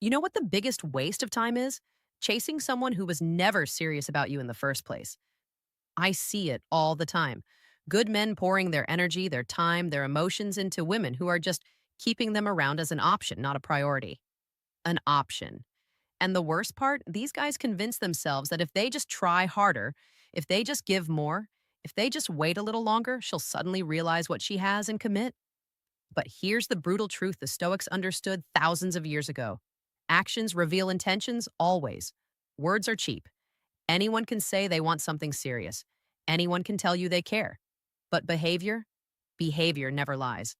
You know what the biggest waste of time is? Chasing someone who was never serious about you in the first place. I see it all the time. Good men pouring their energy, their time, their emotions into women who are just keeping them around as an option, not a priority. An option. And the worst part, these guys convince themselves that if they just try harder, if they just give more, if they just wait a little longer, she'll suddenly realize what she has and commit. But here's the brutal truth the Stoics understood thousands of years ago. Actions reveal intentions always. Words are cheap. Anyone can say they want something serious. Anyone can tell you they care. But behavior never lies.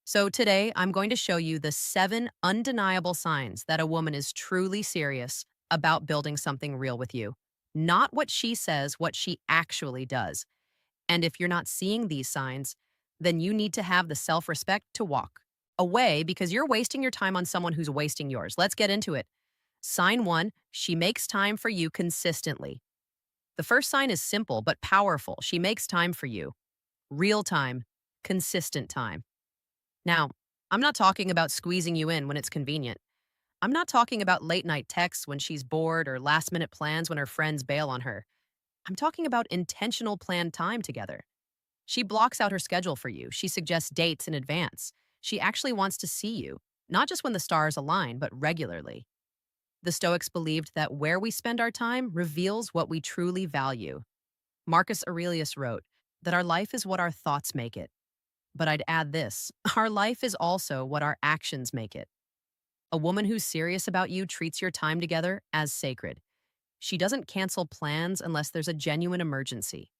So today, I'm going to show you the 7 undeniable signs that a woman is truly serious about building something real with you. Not what she says, what she actually does. And if you're not seeing these signs, then you need to have the self respect to walk away because you're wasting your time on someone who's wasting yours. Let's get into it. Sign 1, she makes time for you consistently. The first sign is simple but powerful. She makes time for you. Real time, consistent time. Now, I'm not talking about squeezing you in when it's convenient. I'm not talking about late night texts when she's bored or last minute plans when her friends bail on her. I'm talking about intentional planned time together. She blocks out her schedule for you. She suggests dates in advance. She actually wants to see you, not just when the stars align, but regularly. The Stoics believed that where we spend our time reveals what we truly value. Marcus Aurelius wrote that our life is what our thoughts make it. But I'd add this our life is also what our actions make it. A woman who's serious about you treats your time together as sacred. She doesn't cancel plans unless there's a genuine emergency.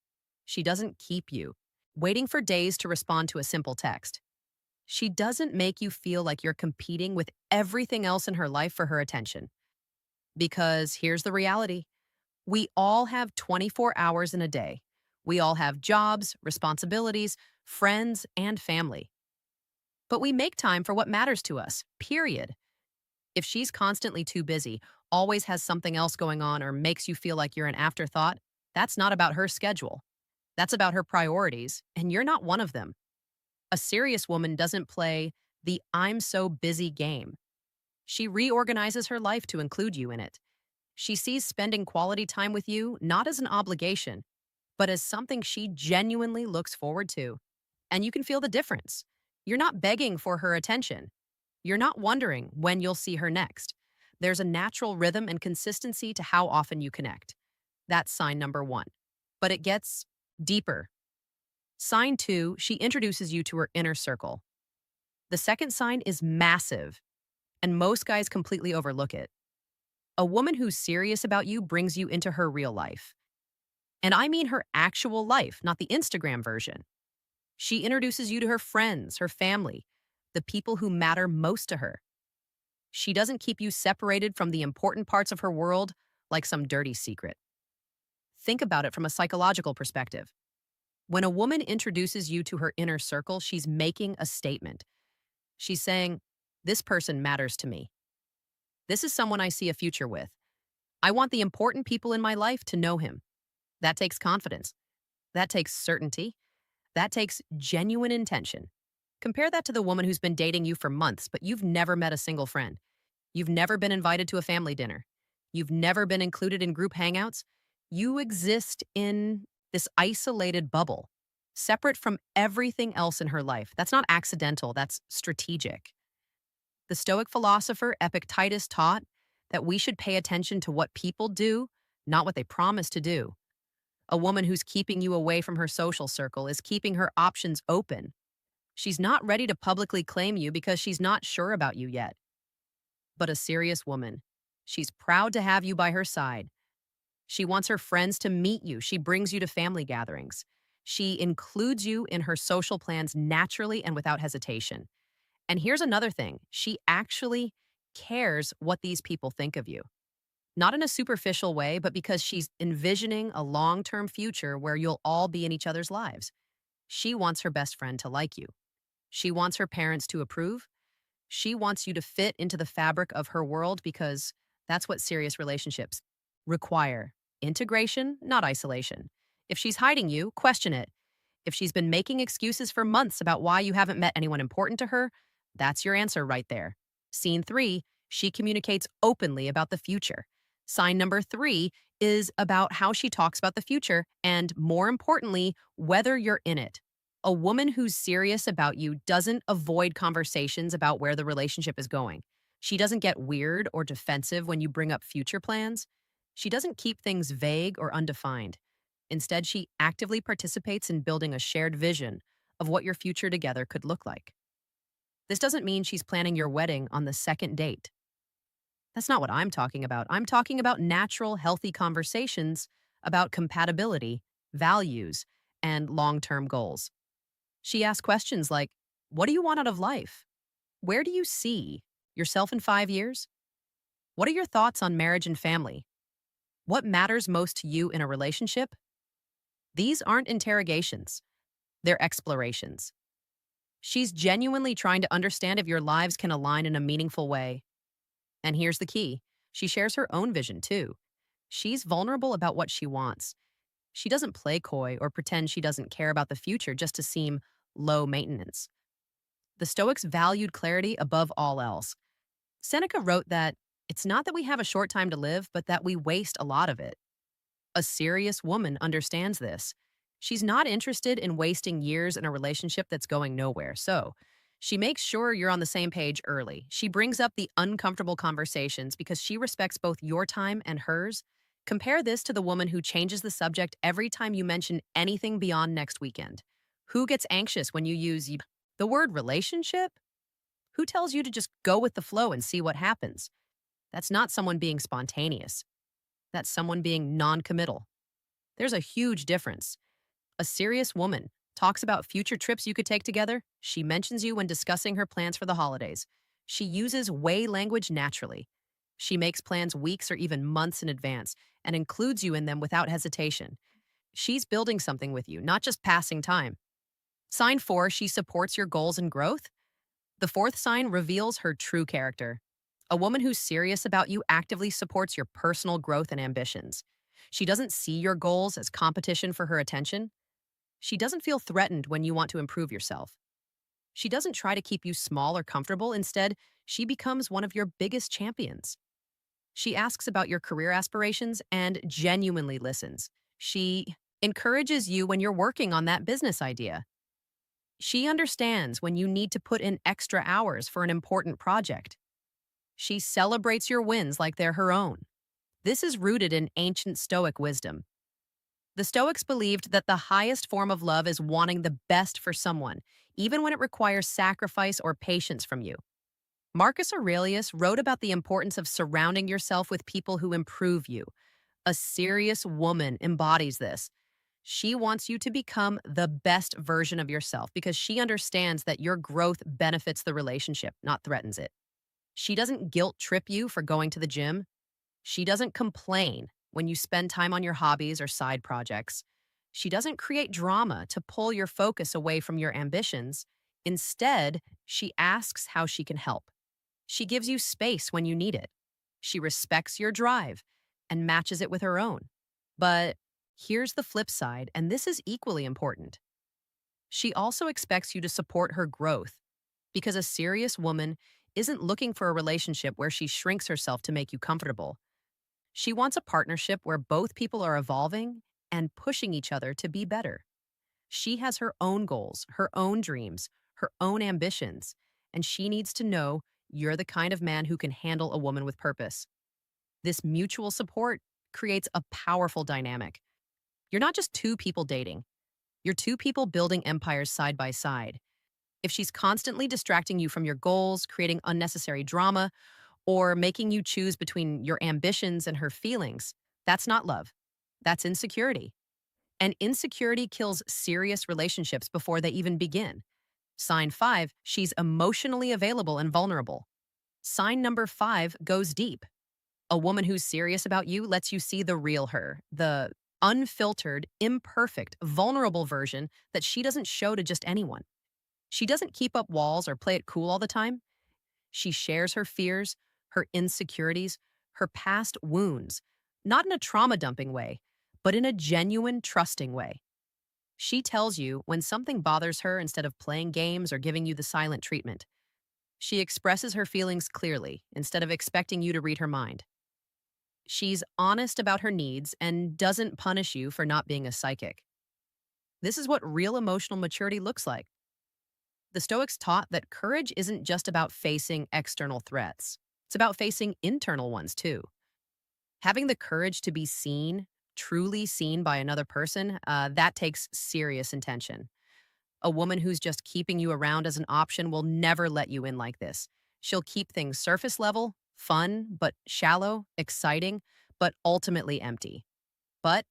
She doesn't keep you, waiting for days to respond to a simple text. She doesn't make you feel like you're competing with everything else in her life for her attention. Because here's the reality we all have 24 hours in a day. We all have jobs, responsibilities, friends, and family. But we make time for what matters to us, period. If she's constantly too busy, always has something else going on, or makes you feel like you're an afterthought, that's not about her schedule. That's about her priorities, and you're not one of them. A serious woman doesn't play the I'm so busy game. She reorganizes her life to include you in it. She sees spending quality time with you not as an obligation, but as something she genuinely looks forward to. And you can feel the difference. You're not begging for her attention. You're not wondering when you'll see her next. There's a natural rhythm and consistency to how often you connect. That's sign number 1. But it gets deeper. Sign 2, she introduces you to her inner circle. The second sign is massive, and most guys completely overlook it. A woman who's serious about you brings you into her real life. And I mean her actual life, not the Instagram version. She introduces you to her friends, her family, the people who matter most to her. She doesn't keep you separated from the important parts of her world like some dirty secret. Think about it from a psychological perspective. When a woman introduces you to her inner circle, she's making a statement. She's saying, this person matters to me. This is someone I see a future with. I want the important people in my life to know him. That takes confidence. That takes certainty. That takes genuine intention. Compare that to the woman who's been dating you for months, but you've never met a single friend. You've never been invited to a family dinner. You've never been included in group hangouts. You exist in this isolated bubble, separate from everything else in her life. That's not accidental, that's strategic. The Stoic philosopher Epictetus taught that we should pay attention to what people do, not what they promise to do. A woman who's keeping you away from her social circle is keeping her options open. She's not ready to publicly claim you because she's not sure about you yet. But a serious woman, she's proud to have you by her side. She wants her friends to meet you. She brings you to family gatherings. She includes you in her social plans naturally and without hesitation. And here's another thing. She actually cares what these people think of you. Not in a superficial way, but because she's envisioning a long-term future where you'll all be in each other's lives. She wants her best friend to like you. She wants her parents to approve. She wants you to fit into the fabric of her world because that's what serious relationships require. Integration, not isolation. If she's hiding you, question it. If she's been making excuses for months about why you haven't met anyone important to her, that's your answer right there. Scene 3, She communicates openly about the future. Sign number 3 is about how she talks about the future and, more importantly, whether you're in it. A woman who's serious about you doesn't avoid conversations about where the relationship is going. She doesn't get weird or defensive when you bring up future plans. She doesn't keep things vague or undefined. Instead, she actively participates in building a shared vision of what your future together could look like. This doesn't mean she's planning your wedding on the second date. That's not what I'm talking about. I'm talking about natural, healthy conversations about compatibility, values, and long term goals. She asks questions like, what do you want out of life? Where do you see yourself in 5 years? What are your thoughts on marriage and family? What matters most to you in a relationship? These aren't interrogations, they're explorations. She's genuinely trying to understand if your lives can align in a meaningful way. And here's the key, she shares her own vision too. She's vulnerable about what she wants. She doesn't play coy or pretend she doesn't care about the future just to seem low maintenance. The Stoics valued clarity above all else. Seneca wrote that it's not that we have a short time to live, but that we waste a lot of it. A serious woman understands this. She's not interested in wasting years in a relationship that's going nowhere. So, she makes sure you're on the same page early. She brings up the uncomfortable conversations because she respects both your time and hers. Compare this to the woman who changes the subject every time you mention anything beyond next weekend. Who gets anxious when you use the word relationship? Who tells you to just go with the flow and see what happens? That's not someone being spontaneous. That's someone being non-committal. There's a huge difference. A serious woman talks about future trips you could take together. She mentions you when discussing her plans for the holidays. She uses way language naturally. She makes plans weeks or even months in advance and includes you in them without hesitation. She's building something with you, not just passing time. Sign 4, she supports your goals and growth. The fourth sign reveals her true character. A woman who's serious about you actively supports your personal growth and ambitions. She doesn't see your goals as competition for her attention. She doesn't feel threatened when you want to improve yourself. She doesn't try to keep you small or comfortable. Instead, she becomes one of your biggest champions. She asks about your career aspirations and genuinely listens. She encourages you when you're working on that business idea. She understands when you need to put in extra hours for an important project. She celebrates your wins like they're her own. This is rooted in ancient Stoic wisdom. The Stoics believed that the highest form of love is wanting the best for someone, even when it requires sacrifice or patience from you. Marcus Aurelius wrote about the importance of surrounding yourself with people who improve you. A serious woman embodies this. She wants you to become the best version of yourself because she understands that your growth benefits the relationship, not threatens it. She doesn't guilt trip you for going to the gym. She doesn't complain when you spend time on your hobbies or side projects. She doesn't create drama to pull your focus away from your ambitions. Instead, she asks how she can help. She gives you space when you need it. She respects your drive and matches it with her own. But here's the flip side, and this is equally important. She also expects you to support her growth because a serious woman isn't looking for a relationship where she shrinks herself to make you comfortable. She wants a partnership where both people are evolving and pushing each other to be better. She has her own goals, her own dreams, her own ambitions, and she needs to know you're the kind of man who can handle a woman with purpose. This mutual support creates a powerful dynamic. You're not just two people dating, you're two people building empires side by side. If she's constantly distracting you from your goals, creating unnecessary drama, or making you choose between your ambitions and her feelings, that's not love. That's insecurity. And insecurity kills serious relationships before they even begin. Sign 5, she's emotionally available and vulnerable. Sign number 5 goes deep. A woman who's serious about you lets you see the real her, the unfiltered, imperfect, vulnerable version that she doesn't show to just anyone. She doesn't keep up walls or play it cool all the time. She shares her fears, her insecurities, her past wounds, not in a trauma dumping way, but in a genuine, trusting way. She tells you when something bothers her instead of playing games or giving you the silent treatment. She expresses her feelings clearly instead of expecting you to read her mind. She's honest about her needs and doesn't punish you for not being a psychic. This is what real emotional maturity looks like. The Stoics taught that courage isn't just about facing external threats, it's about facing internal ones too. Having the courage to be seen, truly seen by another person, that takes serious intention. A woman who's just keeping you around as an option will never let you in like this. She'll keep things surface level, fun, but shallow, exciting, but ultimately empty. But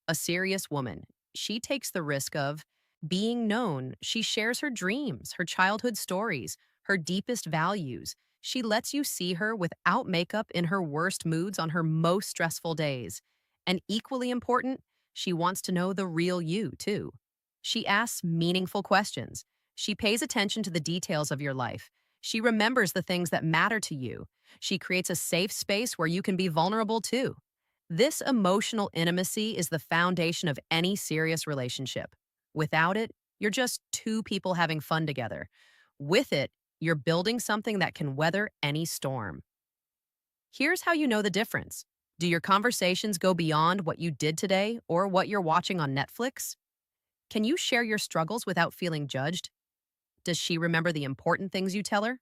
a serious woman, she takes the risk of being known. She shares her dreams, her childhood stories, her deepest values. She lets you see her without makeup in her worst moods on her most stressful days. And equally important, she wants to know the real you, too. She asks meaningful questions. She pays attention to the details of your life. She remembers the things that matter to you. She creates a safe space where you can be vulnerable, too. This emotional intimacy is the foundation of any serious relationship. Without it, you're just two people having fun together. With it, you're building something that can weather any storm. Here's how you know the difference. Do your conversations go beyond what you did today or what you're watching on Netflix? Can you share your struggles without feeling judged? Does she remember the important things you tell her?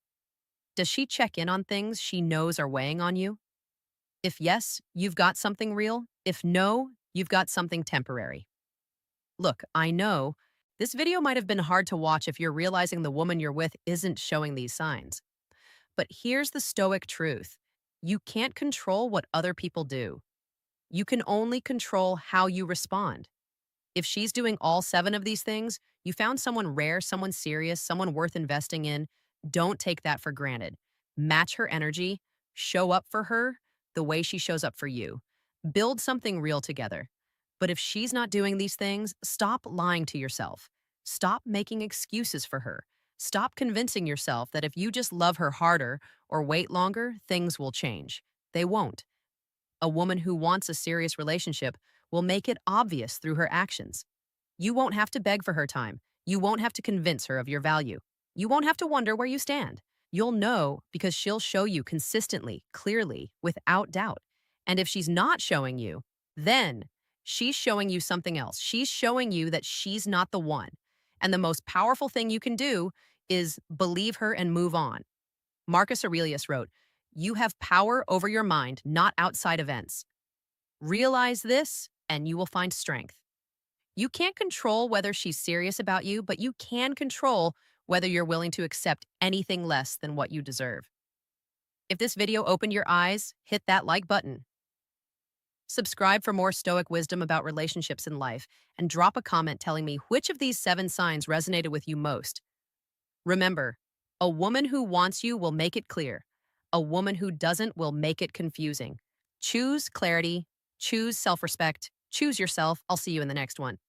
Does she check in on things she knows are weighing on you? If yes, you've got something real. If no, you've got something temporary. Look, I know this video might have been hard to watch if you're realizing the woman you're with isn't showing these signs. But here's the Stoic truth. You can't control what other people do. You can only control how you respond. If she's doing all seven of these things, you found someone rare, someone serious, someone worth investing in. Don't take that for granted. Match her energy, show up for her the way she shows up for you. Build something real together. But if she's not doing these things, stop lying to yourself. Stop making excuses for her. Stop convincing yourself that if you just love her harder or wait longer, things will change. They won't. A woman who wants a serious relationship will make it obvious through her actions. You won't have to beg for her time. You won't have to convince her of your value. You won't have to wonder where you stand. You'll know because she'll show you consistently, clearly, without doubt. And if she's not showing you, then she's showing you something else. She's showing you that she's not the one. And the most powerful thing you can do is believe her and move on. Marcus Aurelius wrote, "You have power over your mind, not outside events. Realize this, and you will find strength." You can't control whether she's serious about you, but you can control whether you're willing to accept anything less than what you deserve. If this video opened your eyes, hit that like button. Subscribe for more Stoic wisdom about relationships in life, and drop a comment telling me which of these 7 signs resonated with you most. Remember, a woman who wants you will make it clear. A woman who doesn't will make it confusing. Choose clarity, choose self-respect, choose yourself. I'll see you in the next one.